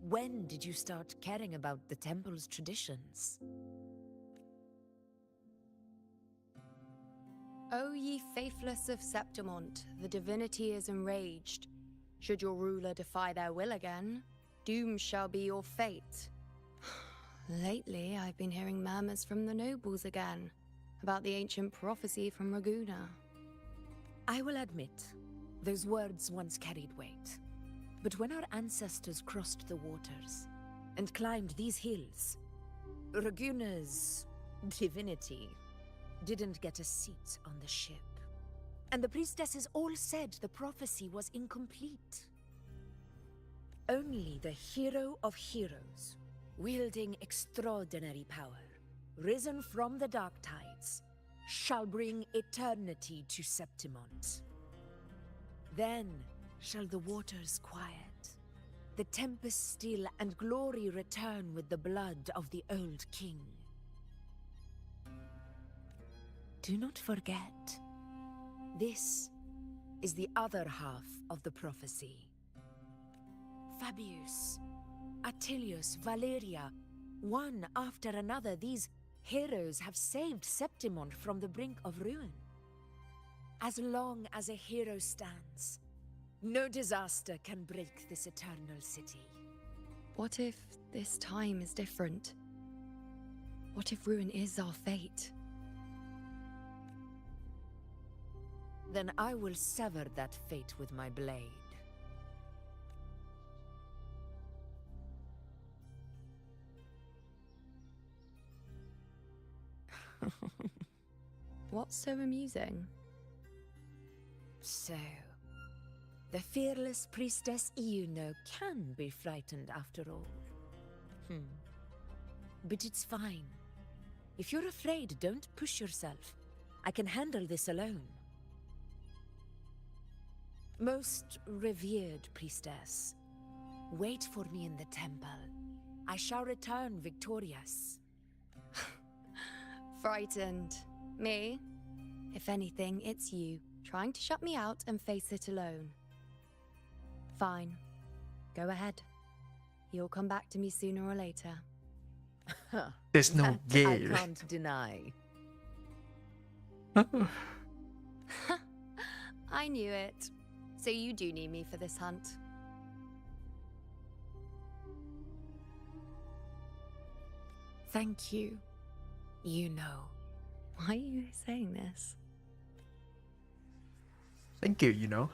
when did you start caring about the temple's traditions? O ye faithless of Septimont, the divinity is enraged. Should your ruler defy their will again, doom shall be your fate. Lately, I've been hearing murmurs from the nobles again, about the ancient prophecy from Raguna. I will admit, those words once carried weight. But when our ancestors crossed the waters and climbed these hills, Raguna's divinity didn't get a seat on the ship. And the priestesses all said the prophecy was incomplete. Only the hero of heroes, wielding extraordinary power, risen from the dark tides, shall bring eternity to Septimont. Then shall the waters quiet, the tempest still, and glory return with the blood of the old king. Do not forget, this is the other half of the prophecy. Fabius, Attilius, Valeria, one after another, these heroes have saved Septimont from the brink of ruin. As long as a hero stands, no disaster can break this eternal city. What if this time is different? What if ruin is our fate? Then I will sever that fate with my blade. What's so amusing? So, the fearless priestess Iuno can be frightened after all. But it's fine. If you're afraid, don't push yourself. I can handle this alone. Most revered priestess, wait for me in the temple. I shall return victorious. Frightened. Me? If anything, it's you, trying to shut me out and face it alone. Fine. Go ahead. You'll come back to me sooner or later. There's no That game. I can't deny. I knew it. So you do need me for this hunt. Thank you. You know. Why are you saying this? Thank you, you know.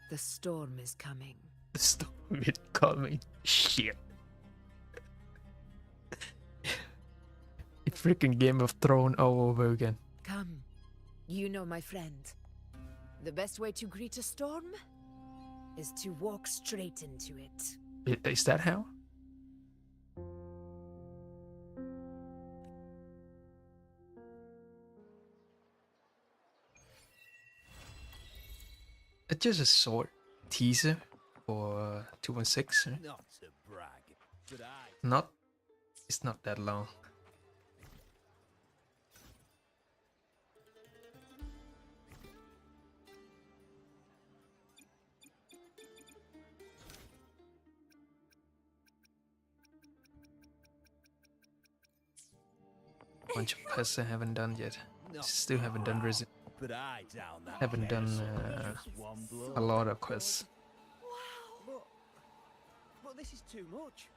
The storm is coming. The storm is coming. Shit. It's freaking Game of Thrones all over again. Come. You know, my friend. The best way to greet a storm is to walk straight into it. Is that how? It's just a short teaser for 216. Right? Not to brag, but It's not that long. Bunch of quests I haven't done yet. Still haven't done but I down that haven't done just one blow. a lot of quests. But this is too much.